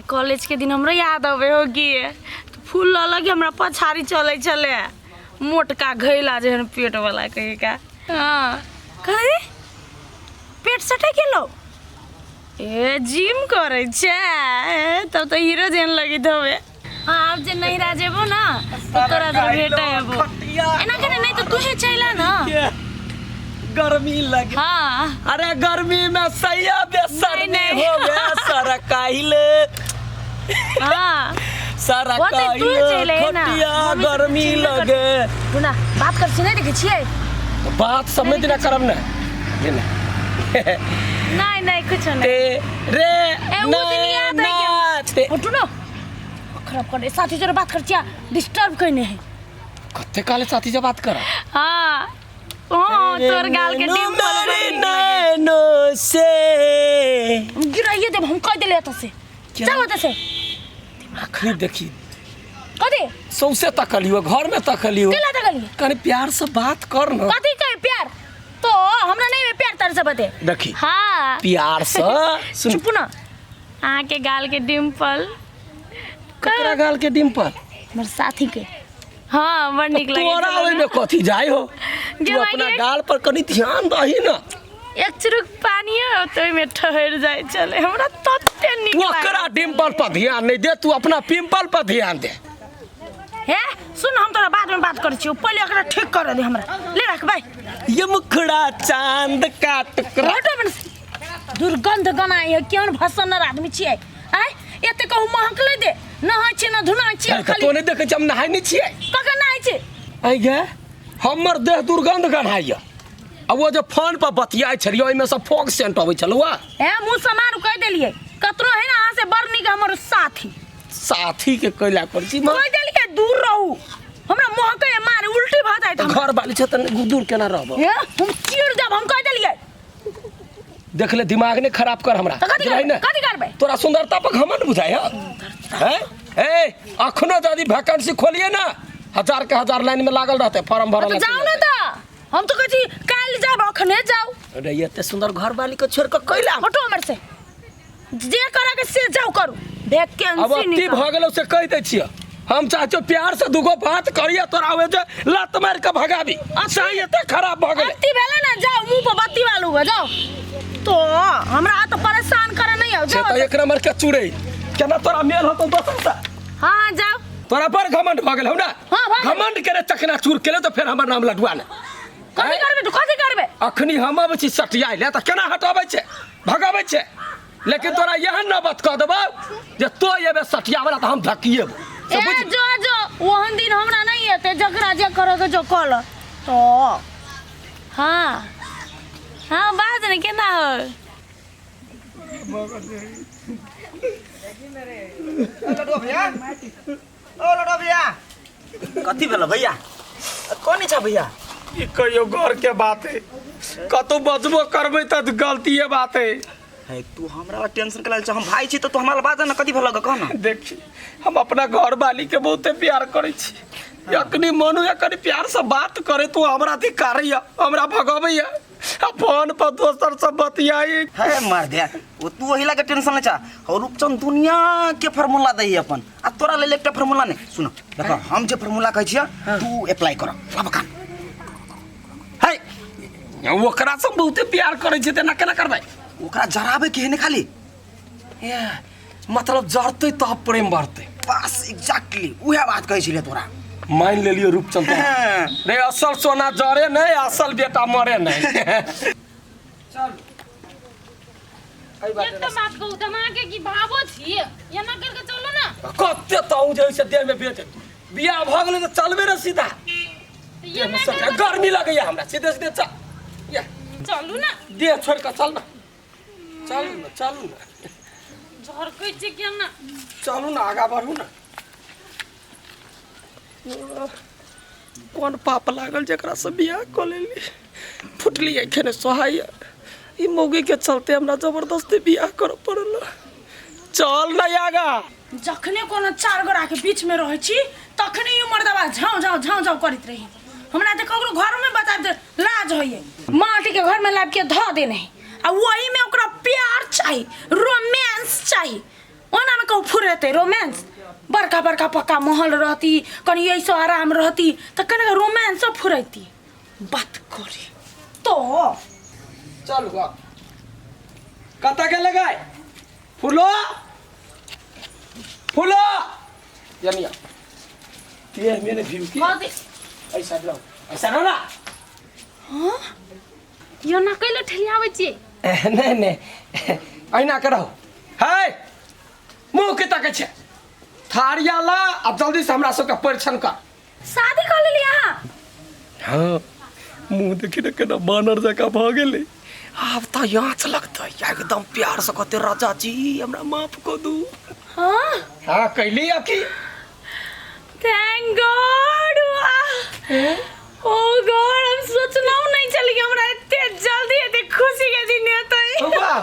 College के दिन हमरा याद आवे होगी तो फूल लगे हमरा पछाड़ी चले चले मोटका घैला जहन पेट वाला कहे का हाँ कहे पेट सटे गेलो ए जिम करे छे तब तो हीरो जन लगी हवे हाँ अब जे नहीं राजेबो ना तो तोरा तो भेटा हेबो एना करे नहीं तो तू ही चला ना गर्मी लगे हाँ अरे गर्मी में सैया बेसरमी हो गया सारा काहिले हाँ सारा काहिले खटिया गर्मी लगे सुना बात कर छी नहीं देखे छिए बात समझ ना करब ना नहीं नहीं कुछ नहीं रे वो दिन याद है क्या हटो ना खराब कर साथी जरा बात कर चिया डिस्टर्ब करने है कत्ते काले साथी जब बात कर हां ओ तोर गाल के डिम्पल नैनो से गिराइए देब हम कह देले त से चलो त से आखिर देखी कदे सौसे तकलियो घर में तकलियो केला तकलियो कने प्यार से बात कर ना कथि कहे प्यार तो हमरा नहीं प्यार तर से बते देखी हां प्यार से सुन चुप ना आ के गाल के डिम्पल ककरा गाल के डिम्पल हमर साथी के हाँ बड़ निक लगे तोरा ओइ में कथि जाय हो तू अपना गाल पर कनी ध्यान दही ना एक चुरुक पानी है तो में ठहर जाए चले हमरा तत्ते निक लागे ओकरा डिम्पल पर ध्यान नहीं दे तू अपना पिंपल पर ध्यान दे हे सुन हम तोरा बाद में बात कर छी पहले एकरा ठीक कर दे हमरा ले रख भाई ये मुखड़ा चांद का टुकड़ा दुर्गंध गनाई है केन भसन आदमी छिए आय एते कहू महक ले दे नहाय छी न धुनाय छी खाली तो नहीं देखे हम नहाय नहीं छिए कका नहाय छी आई गे हमर देह दुर्गंध गनाइया अब वो जो फोन पर बतियाय छलियो ओइ में सब फोक सेंट आबै छलवा ए मुंह समार कह देलिए कतरो है ना आ से बरनी के हमर साथी के कैला कर छी कह देलिए दूर रहू हमरा महके मारे उल्टी भ जाय त घर वाली छ त दूर केना रहब हे हम चीर देब हम कह देलिए देख ले दिमाग ने खराब कर हमरा कथि करबे तोरा सुंदरता पर घमंड बुझाय है ए अखनो दादी वैकेंसी खोलिए ना 1000 के 1000 लाइन में लागल रहते फॉर्म भरल जाओ ना त हम तो कथि काल जाब अखने जाओ अरे एते सुंदर घर वाली को छोड़ के कैला हटो हमर से जे करा के से जाओ करू देख के अब अति भ गेलो से कह दे छियै हम चाहतो प्यार से दुगो बात करिए तोरा आवे जे लात मार के भगाबी अच्छा एते खराब भ गेले अति भेले ना जाओ मुंह पर बत्ती वालू हो जाओ तो हमरा तो परेशान करे नहीं हो जाओ तो एक नंबर के चूड़े केना तोरा मेल हो तो दोसर से हां जाओ तोरा पर घमंड भ गेल हो ना घमंड करे चकना चूर केले तो फिर हमर नाम लडुआ ने कथि करबे तू कथि करबे अखनी हम अब छी सटिया ले त केना हटाबै छे भगाबै छे लेकिन तोरा यहन न बात कह देबौ जे तो एबे सटिया वाला त हम धकिए ए जो ओहन दिन हमरा नहीं हेते जकरा जे करे के जो कल तो हां हां बात नहीं केना हो लडो भैया ओ लडो भैया कथि भेल भैया कोनी छ भैया ई कहियो घर के बात है कतो बजबो करबै त गलती है बात है तू हमरा टेंशन कला हम भाई छी तो हमरा बात न कथि भेल कह ना देख हम अपना घर वाली के बहुते प्यार करै छी यकनी मनु एकनी प्यार से बात करे तू हमरा धिकारैया हमरा भगाबैया आ फोन पर दोसर से बतियाई है मार दे ओ तू ओहिला के टेंशन ले चा और रूपचंद दुनिया के फार्मूला दही अपन आ तोरा ले एकटा फार्मूला नहीं सुन देखो हम जे फार्मूला कहै छियै तू अप्लाई कर अब कान है ओकरा से बहुते प्यार करै छी त ना केना करबै ओकरा जराबे के है खाली ए मतलब जरते त प्रेम बढ़ते बस एग्जैक्टली उहे बात कहै छिले तोरा मान ले लियो रूपचंद रे असल सोना जरे नहीं असल बेटा मरे नहीं चल एक तो बात कहू दमागे की भावो छी या ना करके चलो ना कत्ते ताऊ जैसे देह में बेटे बियाह भ गेले त चलबे न सीधा ये ना गर्मी लगैया हमरा सीधे सीधे चल या चलू ना देह छोड़ के चल ना चलू ना झर कह छी के ना चलू ना आगा बढ़ू ना कौन पाप लागल जकरा से बियाह क लेली फुटली एखने सोहाय ई मौगी के चलते हमरा जबरदस्ती बियाह कर पड़ल चल ना आगा जखने कोनो चार गोरा के बीच में रहै छी तखने ई मर्दवा झाव करत रही हमरा त ककरो घर में बता दे लाज होइए माटी के घर में लाब के ध दे नहीं आ वही में ओकरा प्यार चाहिए रोमांस चाहिए ओना में कहूँ फुरेते रोमांस बड़का बड़का पक्का महल रहती कहीं ऐसा आराम रहती तो कने रोमांस फुरैती बात करी तो चल हुआ कता के लगाए फूलो फूलो यानी ये मैंने भी की हाँ दे ऐसा रहो ऐसा रहो ना हाँ यो ना कइले ठेलियावे छी नहीं नहीं ऐना करो है मुंह के तक छे थारिया ला अब जल्दी से हमरा सब का परीक्षण कर शादी कर लेली यहाँ हाँ मुंह देखी ना केना बानर जका भ गेले अब तो यहाँ लगता एकदम प्यार से कहते राजा जी हमरा माफ कर दू हाँ हाँ कैली आखी थैंक गॉड ओ गॉड हम सोचना नहीं चली हमरा इतने जल्दी इतने खुशी के दिन हेतै वाह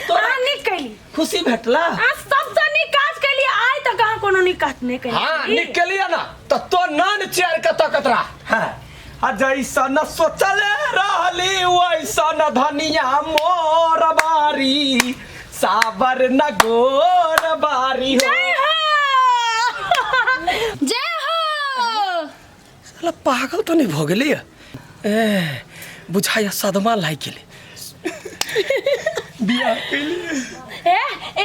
तोरा निकली खुशी भेटला आ सब तो निकास के लिए आए तो कहाँ कोनो निकास नहीं करी हाँ निकलिया ना तो नान चेयर के तकत रहा हाँ आ जैसा न सोचल रहली वैसा न धनिया मोर बारी साबर न गोर बारी हो जय हो जय हो साला पागल तो नहीं भ गेली ए बुझाया सदमा लाग गेली बियाह केली ए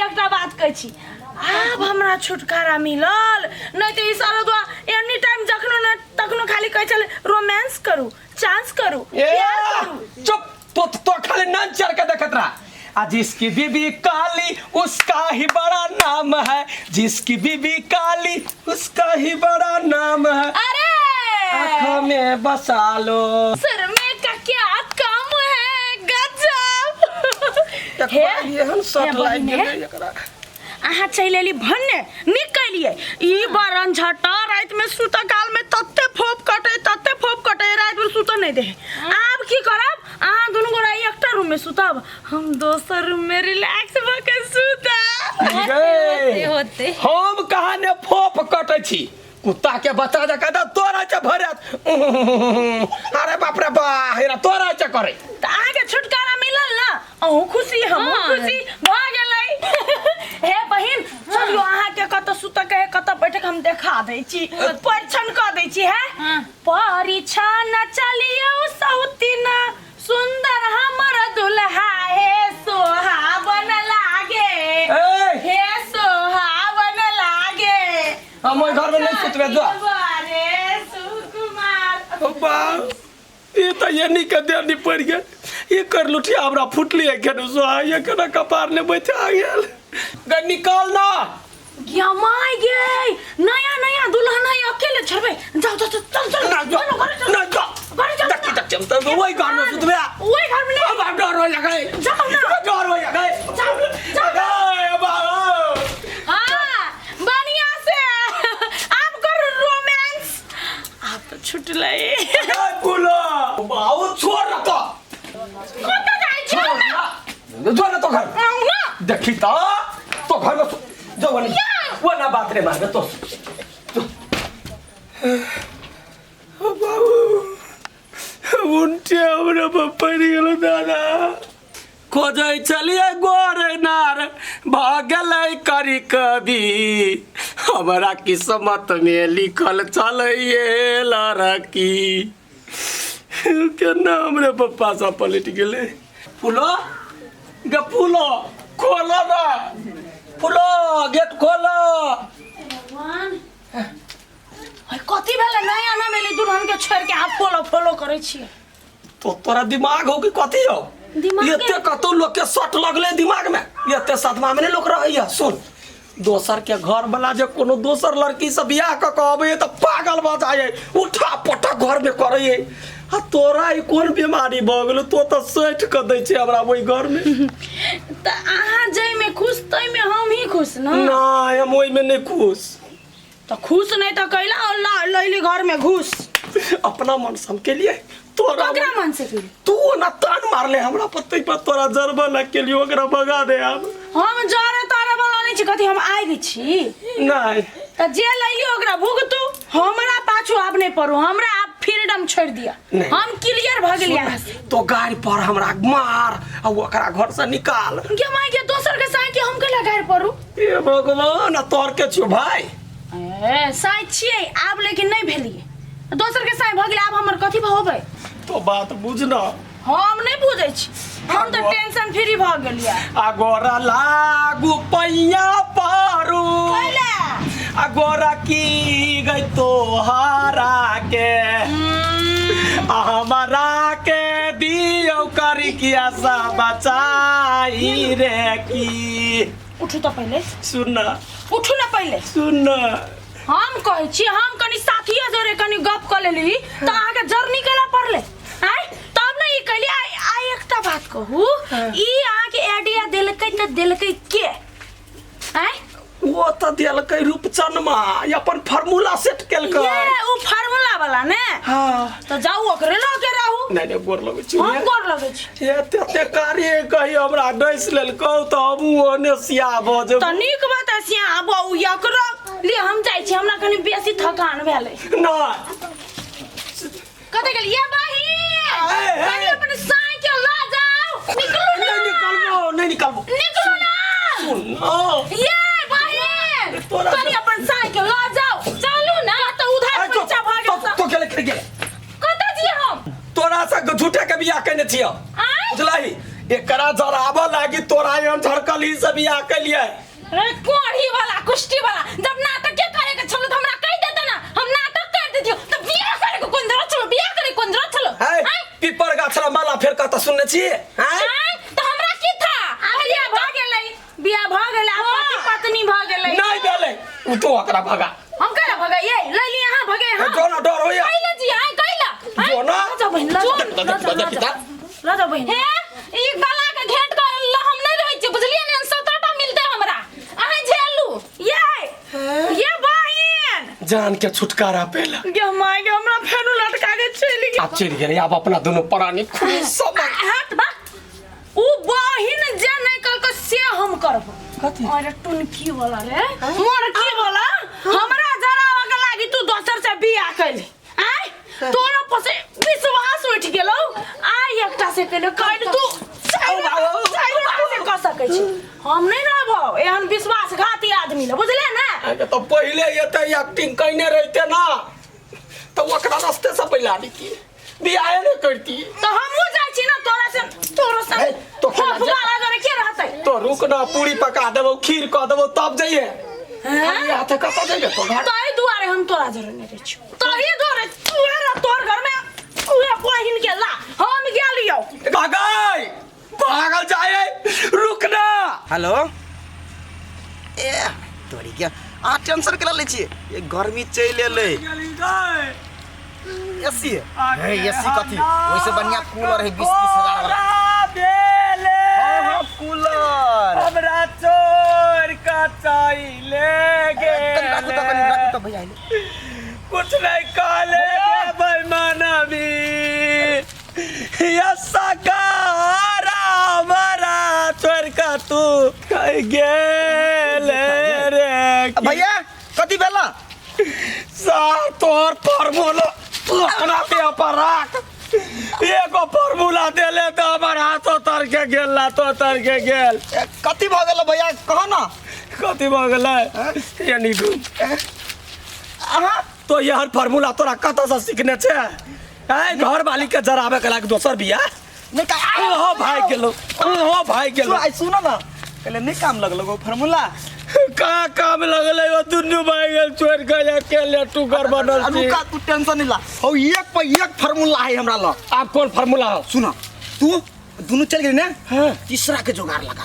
एकटा बात कहै छी अब हमरा छुटकारा मिलल नहीं तो ई साल तो एनी टाइम जखनो न तखनो खाली कहै चले रोमांस करू चांस करू प्यार करू चुप तो खाली नान चढ़ के देखत रहा आ जिसकी बीबी काली उसका ही बड़ा नाम है जिसकी बीबी काली उसका ही बड़ा नाम है अरे आँखों में बसा लो सर में का क्या काम है गजब एहन शॉट लाग गेलै एकरा अहाँ चलि एली भन्ने निकलिए ई बारन झटा रात में सुत काल में तत्ते फोप कटे रात में सुत नहीं दे आब की करब अहाँ दुनु गोरा एकटा रूम में सुतब हम दोसर रूम में रिलैक्स भ के सुतब होते हम कहाँ ने फोप कटे छी कुत्ता के बच्चा जका द तोरा च भरत अरे बाप रे बा हेरा तोरा च करे त आगे छुटकारा मिलल ना अहू खुशी हम खुशी भ गेलै हे बहिन चलियो अहाँ के कत सुत के कत बैठक हम देखा दै छी परीक्षण क दै छी है परीक्षण चलियो सौतीन सुंदर हमर दुल्हा हे सोहावन लागे हे सोहावन लागे हम ओइ घर में नहीं सुतबे जो अरे सुकुमार बा ये तो ये नहीं के देनी पड़ गया ये कर लुटिया हमरा फुटली है केन सो ये केना कपार ने बैठा गेल ग निकाल ना यमाई गे नया नया दुल्हन है अकेले छबे जाओ चल चल चल ना जो ना जो तक तक चम तो वही घर में सुतबे ओए घर में नहीं अब डर हो लगे जाओ ना डर हो लगे जाओ बा हां बढ़िया से आप कर रोमांस आप तो छुटले बोलो बाऊ छोड़ ना तो कत जाई छ जो ना तो घर ना देखी तो घर में जो वो ना बात रे मार तो बाबू उनटे हमरा पड़ गेल दादा खोजै चलिए गोरे नार भागलै करी कभी हमरा किस्मत में लिखल चलैए लड़की केना हमरे पप्पा सा पलट गेलै फूलो गे फूलो खोलो ना फूलो गेट खोलो भगवान हाय कथि भेले नया ना मिली दुल्हन के छोड़ के आप फॉलो फॉलो करे छी तो तोरा दिमाग हो कि कथी हो दिमाग एते कतौ लोग के सट लगले दिमाग में एते सदमा में लोग रहैया सुन दोसर के घर वाला जे कोनो दोसर लड़की से बियाह क कहबे त पागल भ जाए उठा पटा घर में करे आ तोरा ई कोन बीमारी भ गेल तो त सट क दै छै हमरा ओइ घर में त अहाँ जई में खुश तई में हम ही खुश ना नहीं हम ओइ में नहीं खुश तो खुश नहीं तो कैला अल्लाह लैली घर में घुस अपना मन सम के लिए तोरा ककरा मन से के तू ना तान मार ले हमरा पत्ते पर तोरा जरबा लग के लिए ओकरा भगा दे अब हम जरे तारे वाला नहीं छी कथि हम आइ गई छी नहीं त जे लैली ओकरा भुगतू हमरा पाछू आप नहीं पड़ू हमरा आप फ्रीडम छोड़ दिया नहीं। हम क्लियर भ गेलिया यहाँ से तो गाड़ी पर हमरा मार आ ओकरा घर से निकाल के माई के दोसर के साथ के हम के लगार भगवान तोर के छौ भाई साई छियै आब लेकिन नहीं भेलिए दोसर के साई भ गेलै आब हमर कथी होबै तो बात बुझना हम नहीं बुझै छी हम तो टेंशन फ्री भ गेलिए आगोरा लागू पैया पारू पहिले आगोरा की गई तोहारा के हमारा के दियो करी किया सा बचाई रे की उठू तो पहले सुन उठू ना पहले सुन हम कहै छी हम कनी साथिया जोरे कनी गप क लेली त अहाँ के जर्नी केला पड़ले हैं तब ना ई कहली आई एकटा बात कहू ई अहाँ के आइडिया देलकै त देलकै के हैं वो तो दिलकै रूपचनमा अपन फार्मूला सेट केलकै ये उ फार्मूला वाला ने हां तो जाऊ ओकरे लगे रहू नहीं गोर लगै छी हम गोर लगै छी एते कार्य कही हमरा डैस लेलकौ त हमहू ओने सिया भ जेब त नीक बात है सिया बऊ एकरा ले हम जाई छी हमरा कनी बेसी थकान भेलै नहीं कते गेल ये बाही कनी अपन साइकिल ला जाओ निकलो नहीं निकलबो निकलो ना सुन ये बाही कनी अपन साइकिल ला जाओ चलू ना त उधार पैसा भ गेल तो केले कर गेल कते जी हम तोरा से झूठे के बियाह कने छियो बुझलही एकरा जराब लागी तोरा एहन झरकली से बियाह कलिए रे कोढ़ी वाला कुश्ती वाला जब नाटक के करे के छलो त हमरा कह देते ना हम नाटक कर देतियो त बियाह करे के कोन जरूरत छलो बियाह करे कोन जरूरत छलो है पीपर गाछरा माला फेर कत सुनने छी हैं त हमरा की था बियाह भ गेलै बियाह भ गेलै आ पति पत्नी भ गेलै नहीं भेलै उ तो ओकरा भगा हम करा भगाइए ले ली यहां भगे हां जो ना डर होया कैला जी आय कैला जो ना जा बहन ला जा बहन हे ई गला के घेट कर हम नहीं रहै छी बुझलिए ने 17टा मिलते हमरा अहाँ झेलू ये बहन जान के छुटकारा पेला गे माय गे हमरा फेनु लटका के चली गेल अब चल गेलै अब अपना दोनों प्राणी खुश सब हट बा उ बहिन जे नहीं कल के से हम करब कथी अरे टुनकी वाला रे मोर की वाला हमरा जरावा के लागी तू दोसर से बियाह कैली आय तोरा पसे विश्वास उठ गेलो आय एकटा से केले काट तू से क सकै छी हम नहीं रहबो एहन विश्वासघाती आदमी ले बुझले ना तो पहले एते एक्टिंग कइने रहते ना तो ओकरा रास्ते से पहला की बियाह नहीं करती तो हमहू जाय छी ना तोरा से तो फुगाला करे के रहतै तो रुक ना पूरी पका देबो खीर क देबो तब जाइए खाली हाथे कत जाइए तो घर ताई दुआरे हम तोरा जरे नहीं दै छी ताई दुआरे तोर घर में उहे बहिन के ला हम गेलियो भागई भागल जाए रुक ना हेलो ए तोरी क्या आ टेंशन केला ले छी ये गर्मी चल एले एसी है एसी कथी वैसे बढ़िया कूलर है 20-20 हजार वाला हां कूलर हमरा चोर का चाइले गे तो भैया कुछ नहीं काले बेईमाना भी ऐसा कारा मरा चोर का तू कह गेले रे भैया कथी भेला सा तोर फार्मूला अपना पे अपराक एगो फार्मूला देले तो हमर हाथ उतर के गेल ला तो उतर के गेल कथी भ गेल भैया कहो ना कथी भ गेलै यानी अहाँ तो यार फार्मूला तोरा कत से सीखने छे है घर वाली के जराबे के लाग दोसर बिया नहीं का हो भाई गेलो हो भाई गेलो सुनो ना पहले नहीं काम लगलो फार्मूला का काम लगले वो दुनु भाई गेल छोड़ के अकेले तू घर बनल छी अनुका तू टेंशन नहीं ला हो एक पे एक फार्मूला है हमरा ल आप कौन फार्मूला हो सुनो तू दोनों चल गए ना हां तीसरा के जुगाड़ लगा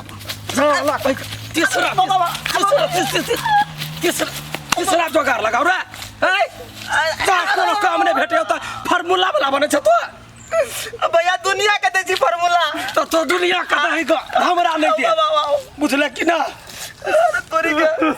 तीसरा जोगार लगाओ रे कोनो काम नहीं भेटे होता फार्मूला वाला बने छ तो भैया दुनिया के दे छी फार्मूला तो दुनिया का नहीं हमरा नहीं दे बुझले कि ना तोरी के